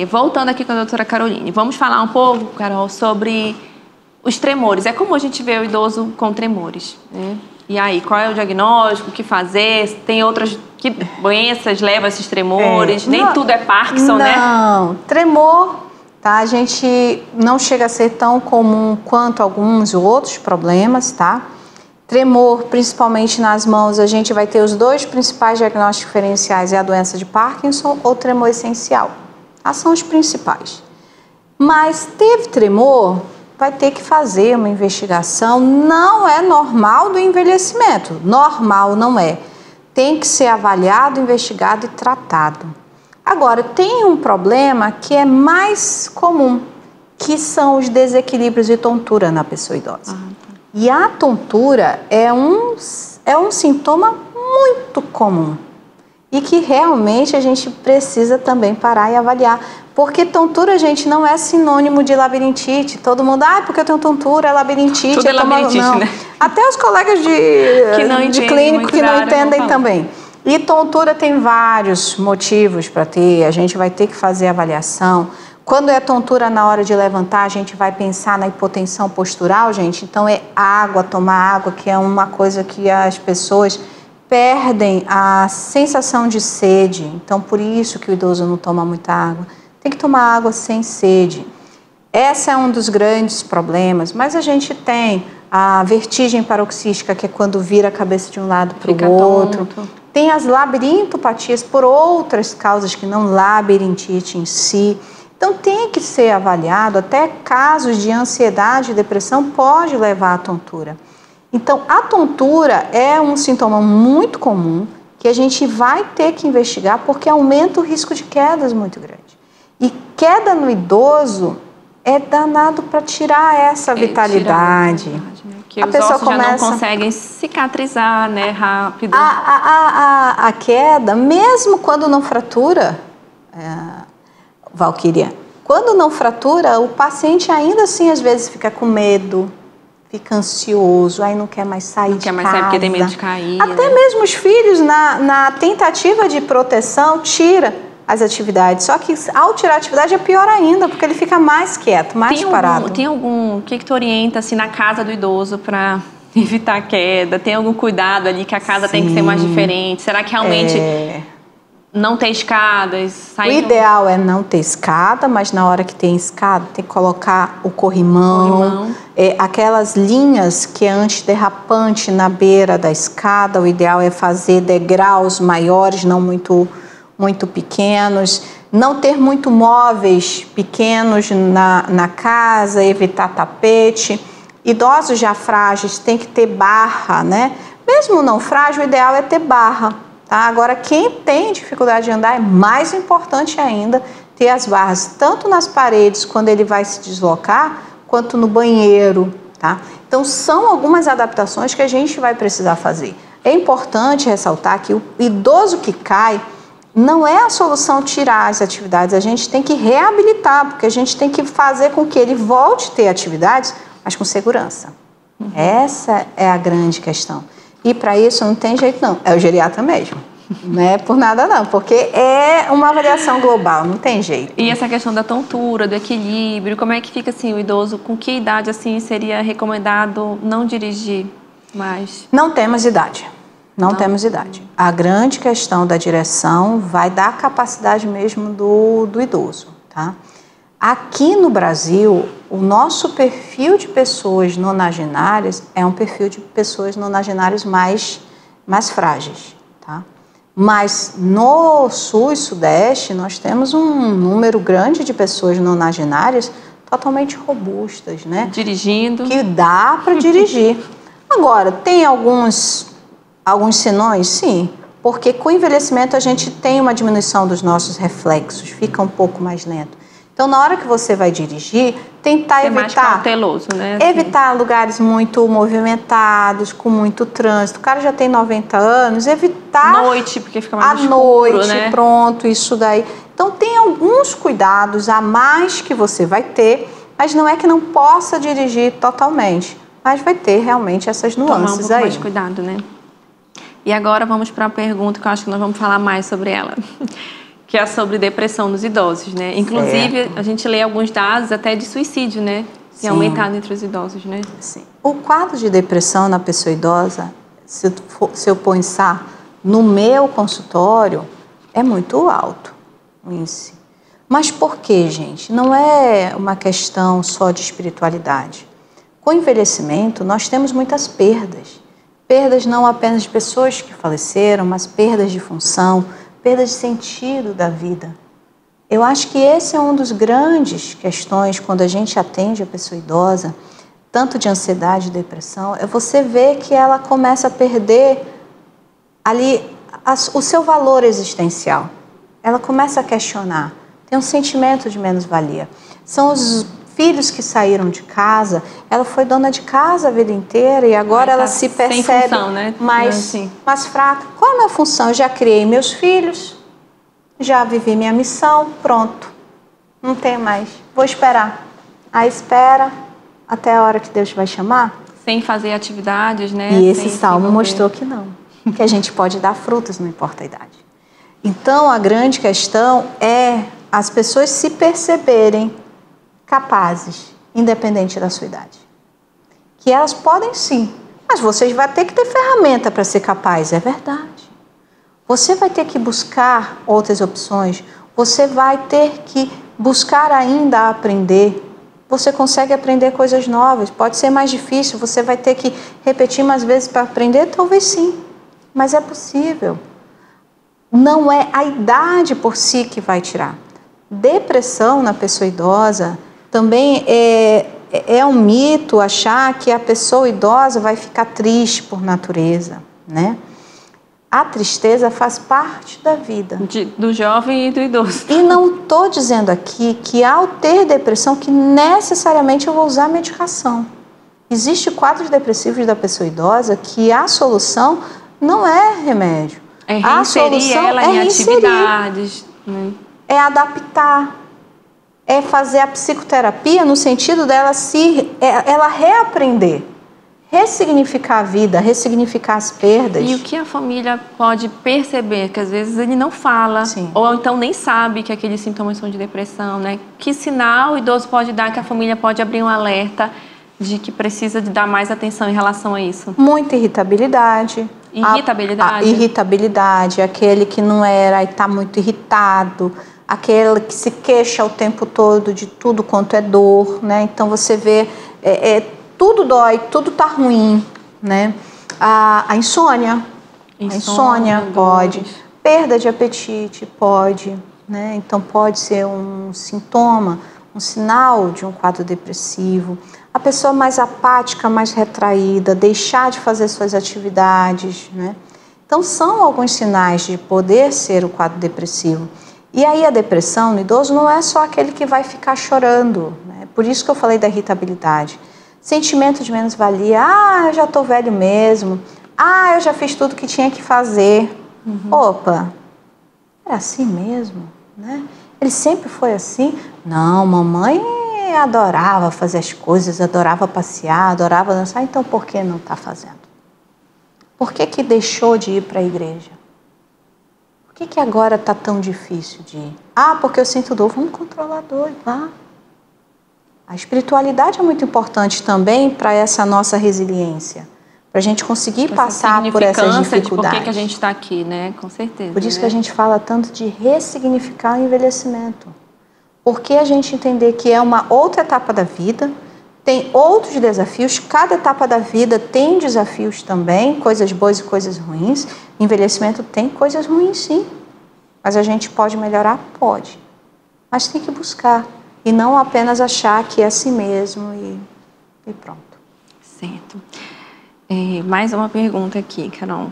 Voltando aqui com a doutora Caroline, vamos falar um pouco, Carol, sobre os tremores. É comum a gente ver o idoso com tremores, né? E aí, qual é o diagnóstico, o que fazer? Tem outras doenças levam a esses tremores? Nem tudo é Parkinson, né? Não, tremor, tá? A gente não chega a ser tão comum quanto alguns outros problemas, tá? Tremor, principalmente nas mãos, a gente vai ter os dois principais diagnósticos diferenciais, é a doença de Parkinson ou tremor essencial. São os principais. Mas teve tremor, vai ter que fazer uma investigação. Não é normal do envelhecimento. Normal não é. Tem que ser avaliado, investigado e tratado. Agora, tem um problema que é mais comum, que são os desequilíbrios e tontura na pessoa idosa. E a tontura é um sintoma muito comum e que realmente a gente precisa também parar e avaliar. Porque tontura, gente, não é sinônimo de labirintite. Todo mundo, porque eu tenho tontura, é labirintite. Tudo é labirintite, não. né? Até os colegas de clínico que não entendem também. E tontura tem vários motivos para ter. A gente vai ter que fazer avaliação. Quando é tontura na hora de levantar, a gente vai pensar na hipotensão postural, gente. Então é água, tomar água, que é uma coisa que as pessoas perdem a sensação de sede. Então por isso que o idoso não toma muita água. Tem que tomar água sem sede. Esse é um dos grandes problemas, mas a gente tem a vertigem paroxística, que é quando vira a cabeça de um lado para o outro. Tonto. Tem as labirintopatias por outras causas que não labirintite em si. Então tem que ser avaliado, até casos de ansiedade e depressão pode levar à tontura. Então a tontura é um sintoma muito comum que a gente vai ter que investigar porque aumenta o risco de quedas muito grande. E queda no idoso é danado para tirar essa vitalidade. Que os ossos já não conseguem cicatrizar, né, rápido. A queda, mesmo quando não fratura, Valquíria, quando não fratura, o paciente ainda assim às vezes fica com medo, fica ansioso, aí não quer mais sair de casa. Não quer mais sair porque tem medo de cair. Até mesmo os filhos, na tentativa de proteção, tira as atividades. Só que ao tirar a atividade é pior ainda, porque ele fica mais quieto, mais parado. Tem algum, o que tu orienta assim, na casa do idoso para evitar a queda? Tem algum cuidado ali que a casa tem que ser mais diferente? Será que realmente não ter escadas? O ideal é não ter escada, mas na hora que tem escada tem que colocar o corrimão. Aquelas linhas que é antiderrapante na beira da escada, o ideal é fazer degraus maiores, não muito pequenos, não ter muito móveis pequenos na casa, evitar tapete. Idosos já frágeis tem que ter barra, né? Mesmo não frágil, o ideal é ter barra, tá? Agora, quem tem dificuldade de andar, é mais importante ainda ter as barras, tanto nas paredes, quando ele vai se deslocar, quanto no banheiro, tá? Então, são algumas adaptações que a gente vai precisar fazer. É importante ressaltar que o idoso que cai, não é a solução tirar as atividades, a gente tem que reabilitar, porque a gente tem que fazer com que ele volte a ter atividades, mas com segurança. Essa é a grande questão. E para isso não tem jeito não, é o geriatra mesmo. Não é por nada não, porque é uma avaliação global, não tem jeito. E essa questão da tontura, do equilíbrio, como é que fica assim o idoso, com que idade assim seria recomendado não dirigir mais? Não temos idade. Não temos idade. A grande questão da direção vai dar capacidade mesmo do idoso, tá? Aqui no Brasil, o nosso perfil de pessoas nonagenárias é um perfil de pessoas nonagenárias mais frágeis, tá? Mas no sul e sudeste nós temos um número grande de pessoas nonagenárias totalmente robustas, né? Dirigindo. Que dá para dirigir. Agora, tem alguns senões? Sim, porque com o envelhecimento a gente tem uma diminuição dos nossos reflexos, fica um pouco mais lento. Então, na hora que você vai dirigir, tentar evitar... mais cauteloso, né? Assim. Evitar lugares muito movimentados, com muito trânsito. O cara já tem 90 anos, evitar... Noite, porque fica mais escuro, noite, né? Pronto, isso daí. Então, tem alguns cuidados a mais que você vai ter, mas não é que não possa dirigir totalmente. Mas vai ter realmente essas nuances Tomar um pouco aí. mais de cuidado, né? E agora vamos para a pergunta que eu acho que nós vamos falar mais sobre ela. Que é sobre depressão nos idosos, né? Inclusive, Certo. a gente lê alguns dados até de suicídio, né? Que é aumentado entre os idosos, né? Sim. O quadro de depressão na pessoa idosa, se eu pensar no meu consultório, é muito alto o índice. Mas por quê, gente? Não é uma questão só de espiritualidade. Com o envelhecimento, nós temos muitas perdas. Perdas não apenas de pessoas que faleceram, mas perdas de função, perdas de sentido da vida. Eu acho que esse é um dos grandes questões quando a gente atende a pessoa idosa, tanto de ansiedade e depressão, é você ver que ela começa a perder ali o seu valor existencial. Ela começa a questionar, tem um sentimento de menos-valia. São os filhos que saíram de casa, ela foi dona de casa a vida inteira e agora ela se percebe sem função, né? mais fraca. Qual é a minha função? Eu já criei meus filhos, já vivi minha missão, pronto. Não tem mais. Vou esperar. Aí espera até a hora que Deus vai chamar. Sem fazer atividades, né? E esse salmo mostrou que não. Que a gente pode dar frutos, não importa a idade. Então, a grande questão é as pessoas se perceberem capazes, independente da sua idade. Que elas podem sim, mas vocês vão ter que ter ferramenta para ser capaz, é verdade. Você vai ter que buscar outras opções, você vai ter que buscar ainda aprender. Você consegue aprender coisas novas, pode ser mais difícil, você vai ter que repetir mais vezes para aprender, talvez sim, mas é possível. Não é a idade por si que vai tirar. Depressão na pessoa idosa também é um mito achar que a pessoa idosa vai ficar triste por natureza, né? A tristeza faz parte da vida. Do jovem e do idoso. E não estou dizendo aqui que ao ter depressão que necessariamente eu vou usar medicação. Existe quadros depressivos da pessoa idosa que a solução não é remédio. É a solução ela em atividades. Né? É adaptar. É fazer a psicoterapia no sentido dela ela reaprender, ressignificar a vida, ressignificar as perdas. E o que a família pode perceber, que às vezes ele não fala, Sim. Ou então nem sabe que aqueles sintomas são de depressão, né? Que sinal o idoso pode dar que a família pode abrir um alerta de que precisa de dar mais atenção em relação a isso? Muita irritabilidade. Irritabilidade? A irritabilidade, aquele que não era e está muito irritado, aquele que se queixa o tempo todo de tudo quanto é dor, né? Então você vê, tudo dói, tudo tá ruim, né? A insônia. A insônia pode. Perda de apetite pode, né? Então pode ser um sintoma, um sinal de um quadro depressivo. A pessoa mais apática, mais retraída, deixar de fazer suas atividades, né? Então são alguns sinais de poder ser o quadro depressivo. E aí a depressão no idoso não é só aquele que vai ficar chorando, né? Por isso que eu falei da irritabilidade. Sentimento de menos-valia, eu já estou velho mesmo, eu já fiz tudo que tinha que fazer. Opa, era assim mesmo, né? Ele sempre foi assim? Não, mamãe adorava fazer as coisas, adorava passear, adorava dançar, então por que não está fazendo? Por que deixou de ir para a igreja? Por que agora está tão difícil de ir? Porque eu sinto dor. Vamos controlar a dor, vá. A espiritualidade é muito importante também para essa nossa resiliência, para a gente conseguir passar por essas dificuldades. De por que a gente está aqui, né? Com certeza. Por isso que a gente fala tanto de ressignificar o envelhecimento. Porque a gente entender que é uma outra etapa da vida, tem outros desafios, cada etapa da vida tem desafios também, coisas boas e coisas ruins. Envelhecimento tem coisas ruins, sim. Mas a gente pode melhorar? Pode. Mas tem que buscar. E não apenas achar que é assim mesmo e pronto. Certo. Mais uma pergunta aqui, Carol.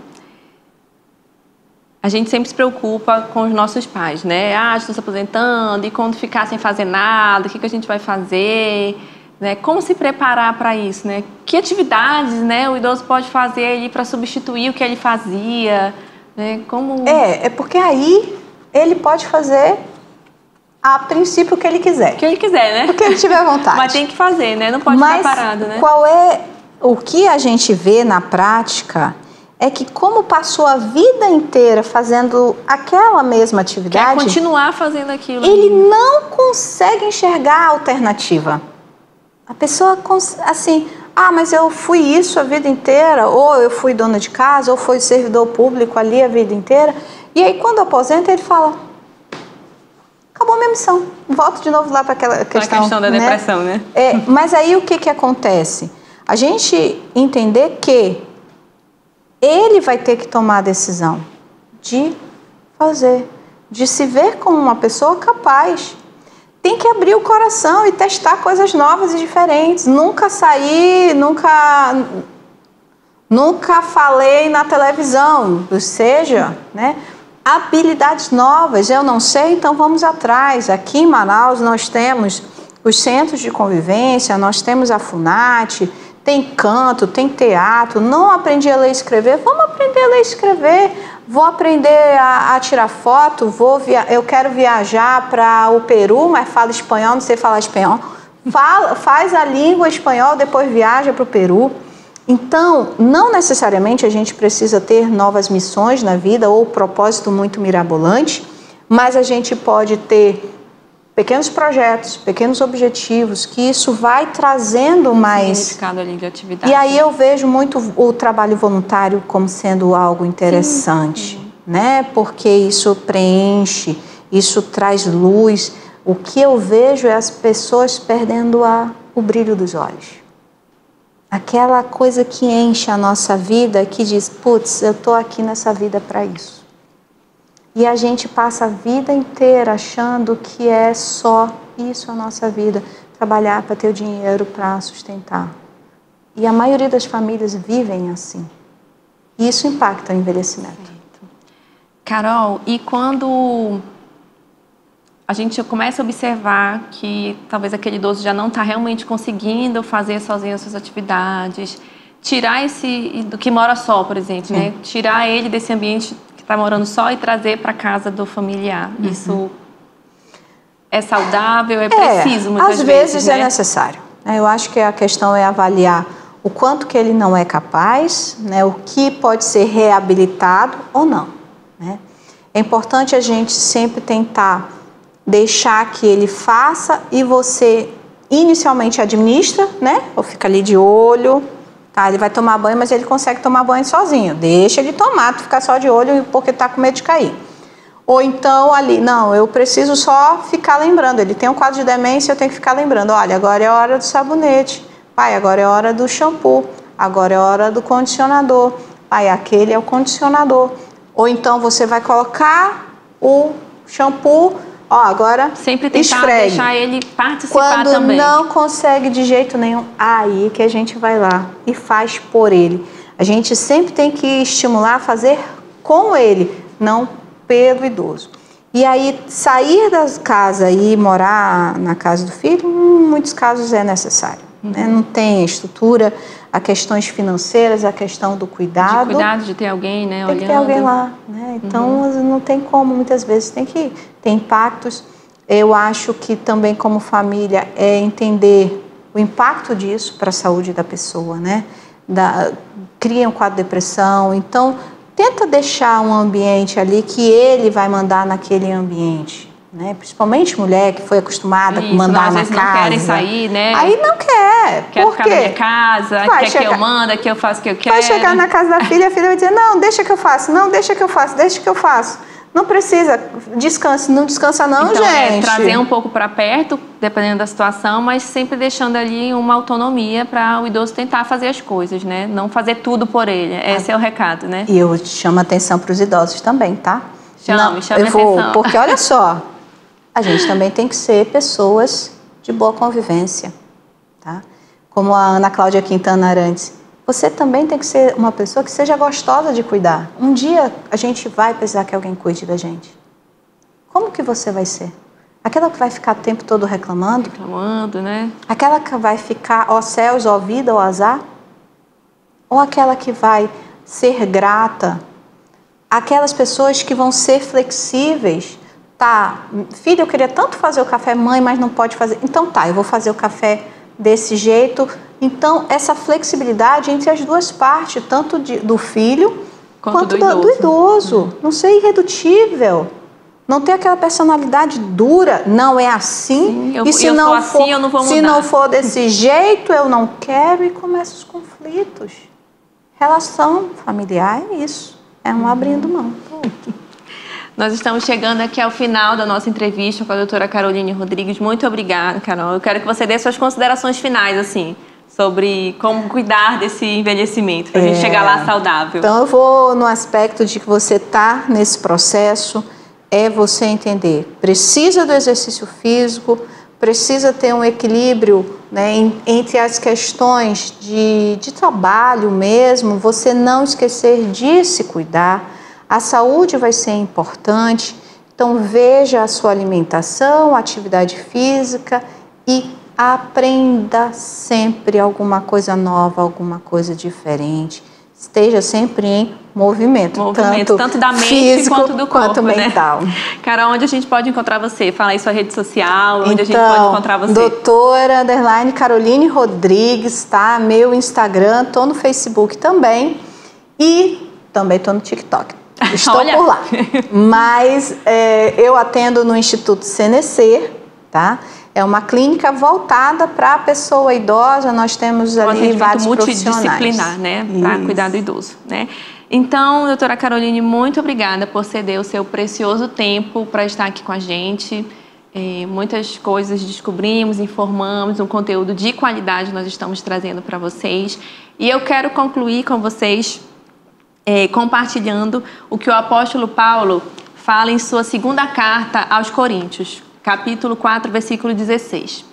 A gente sempre se preocupa com os nossos pais, né? Estou se aposentando, e quando ficar sem fazer nada, o que a gente vai fazer? Né? Como se preparar para isso, né? Que atividades, né, o idoso pode fazer para substituir o que ele fazia? Né? Como... É porque aí ele pode fazer a princípio o que ele quiser. O que ele quiser, né? O que ele tiver vontade. Mas tem que fazer, né? Não pode ficar parado, né? O que a gente vê na prática é que como passou a vida inteira fazendo aquela mesma atividade... Quer continuar fazendo aquilo. Ele não consegue enxergar a alternativa. A pessoa, assim... mas eu fui isso a vida inteira, ou eu fui dona de casa, ou fui servidor público ali a vida inteira. E aí, quando aposenta, ele fala... Acabou a minha missão. Volto de novo lá para aquela questão... A questão da depressão, né? Mas aí, o que acontece? A gente entender que ele vai ter que tomar a decisão de fazer, de se ver como uma pessoa capaz. Tem que abrir o coração e testar coisas novas e diferentes. Nunca sair, nunca falei na televisão, ou seja, né, habilidades novas. Eu não sei, então vamos atrás. Aqui em Manaus nós temos os centros de convivência, nós temos a FUNAT, tem canto, tem teatro. Não aprendi a ler e escrever, vamos aprender a ler e escrever. Vou aprender a tirar foto, eu quero viajar para o Peru, mas falo espanhol, não sei falar espanhol. Faz a língua espanhol, depois viaja para o Peru. Então, não necessariamente a gente precisa ter novas missões na vida ou propósito muito mirabolante, mas a gente pode ter pequenos projetos, pequenos objetivos, que isso vai trazendo mais... significado ali de atividade. E aí eu vejo muito o trabalho voluntário como sendo algo interessante, né? Porque isso preenche, isso traz luz. O que eu vejo é as pessoas perdendo o brilho dos olhos. Aquela coisa que enche a nossa vida, que diz, putz, eu estou aqui nessa vida para isso. E a gente passa a vida inteira achando que é só isso a nossa vida. Trabalhar para ter o dinheiro para sustentar. E a maioria das famílias vivem assim. E isso impacta o envelhecimento. Certo. Carol, e quando a gente começa a observar que talvez aquele idoso já não está realmente conseguindo fazer sozinho as suas atividades, tirar esse do que mora só, por exemplo, né? Tirar ele desse ambiente que está morando só e trazer para a casa do familiar. Isso é saudável, é preciso muitas vezes, às vezes né? é necessário. Eu acho que a questão é avaliar o quanto que ele não é capaz, né? O que pode ser reabilitado ou não, né? É importante a gente sempre tentar deixar que ele faça e você inicialmente administra, né? Ou fica ali de olho, tá? Ele vai tomar banho, mas ele consegue tomar banho sozinho. Deixa ele tomar, tu ficar só de olho porque tá com medo de cair. Ou então ali, não, eu preciso só ficar lembrando. Ele tem um quadro de demência, eu tenho que ficar lembrando. Olha, agora é a hora do sabonete. Pai, agora é a hora do shampoo. Agora é a hora do condicionador. Pai, aquele é o condicionador. Ou então você vai colocar o shampoo. Agora sempre tentar esfregue. Deixar ele participar Quando também. Quando não consegue de jeito nenhum, aí que a gente vai lá e faz por ele. A gente sempre tem que estimular a fazer com ele, não pelo idoso. E aí, sair da casa e morar na casa do filho, em muitos casos é necessário. Né? Não tem estrutura, as questões financeiras, a questão do cuidado. De cuidado, de ter alguém, né, olhando. Tem que ter alguém lá. Né? Então, não tem como, muitas vezes, tem que ter impactos. Eu acho que também, como família, é entender o impacto disso para a saúde da pessoa, né? Cria um quadro de depressão, então... Tenta deixar um ambiente ali que ele vai mandar naquele ambiente, né? Principalmente mulher que foi acostumada a mandar na casa. Não querem sair, né? Aí não quer. Quer ficar na minha casa, quer que eu manda, que eu faço o que eu quero. Vai chegar na casa da filha, a filha vai dizer, não, deixa que eu faço, não, deixa que eu faço, deixa que eu faço. Não precisa, descanse, não descansa não, então, gente. Trazer um pouco para perto, dependendo da situação, mas sempre deixando ali uma autonomia para o idoso tentar fazer as coisas, né? Não fazer tudo por ele. Esse é o recado, né? E eu chamo a atenção para os idosos também, tá? Chame a atenção. Porque olha só, a gente também tem que ser pessoas de boa convivência, tá? Como a Ana Cláudia Quintana Arantes. Você também tem que ser uma pessoa que seja gostosa de cuidar. Um dia a gente vai precisar que alguém cuide da gente. Como que você vai ser? Aquela que vai ficar o tempo todo reclamando? Reclamando, né? Aquela que vai ficar, ó céus, ó vida, ó azar? Ou aquela que vai ser grata? Aquelas pessoas que vão ser flexíveis. Tá, filho, eu queria tanto fazer o café, mãe, mas não pode fazer. Então tá, eu vou fazer o café desse jeito. Então, essa flexibilidade entre as duas partes, tanto do filho quanto do idoso. Não ser irredutível. Não ter aquela personalidade dura. Não é assim. Sim, e se não for assim, eu não vou mudar. Se não for desse jeito, eu não quero. E começam os conflitos. Relação familiar é isso. É um abrindo mão. Nós estamos chegando aqui ao final da nossa entrevista com a doutora Caroline Rodrigues. Muito obrigada, Carol. Eu quero que você dê suas considerações finais, assim, sobre como cuidar desse envelhecimento, para a gente chegar lá saudável. Então, eu vou no aspecto de que você está nesse processo, é você entender, precisa do exercício físico, precisa ter um equilíbrio, né, entre as questões de trabalho mesmo, você não esquecer de se cuidar. A saúde vai ser importante, então veja a sua alimentação, atividade física e aprenda sempre alguma coisa nova, alguma coisa diferente. Esteja sempre em movimento tanto da mente físico quanto do corpo, quanto mental. Né? Carol, onde a gente pode encontrar você? Fala aí sua rede social, onde a gente pode encontrar você? Doutora Caroline Rodrigues, tá? Meu Instagram, tô no Facebook também e também tô no TikTok. Estou por lá. Mas eu atendo no Instituto CNC, tá? É uma clínica voltada para a pessoa idosa. Nós temos ali vários profissionais. Multidisciplinar, né? Para cuidar do idoso, né? Então, doutora Caroline, muito obrigada por ceder o seu precioso tempo para estar aqui com a gente. Muitas coisas descobrimos, informamos, um conteúdo de qualidade nós estamos trazendo para vocês. E eu quero concluir com vocês compartilhando o que o apóstolo Paulo fala em sua segunda carta aos Coríntios, capítulo 4, versículo 16.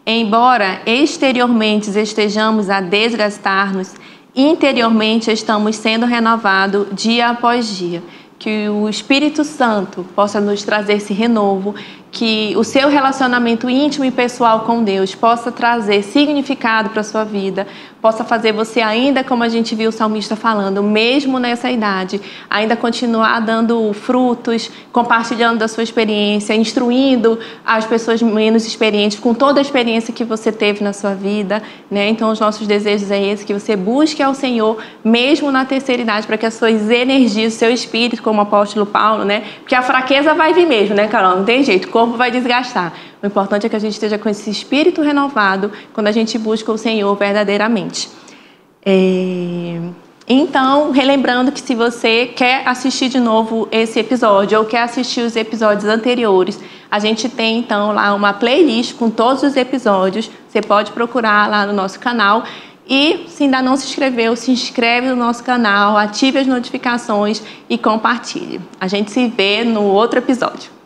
Embora exteriormente estejamos a desgastar-nos, interiormente estamos sendo renovados dia após dia. Que o Espírito Santo possa nos trazer esse renovo, que o seu relacionamento íntimo e pessoal com Deus possa trazer significado para a sua vida, possa fazer você ainda, como a gente viu o salmista falando, mesmo nessa idade, ainda continuar dando frutos, compartilhando da sua experiência, instruindo as pessoas menos experientes com toda a experiência que você teve na sua vida, né? Então, os nossos desejos é esse, que você busque ao Senhor, mesmo na terceira idade, para que as suas energias, o seu espírito, como o apóstolo Paulo, né? Porque a fraqueza vai vir mesmo, né, Carol? Não tem jeito, o corpo vai desgastar. O importante é que a gente esteja com esse espírito renovado quando a gente busca o Senhor verdadeiramente. Então, relembrando que se você quer assistir de novo esse episódio ou quer assistir os episódios anteriores, a gente tem então lá uma playlist com todos os episódios. Você pode procurar lá no nosso canal. E se ainda não se inscreveu, se inscreve no nosso canal, ative as notificações e compartilhe. A gente se vê no outro episódio.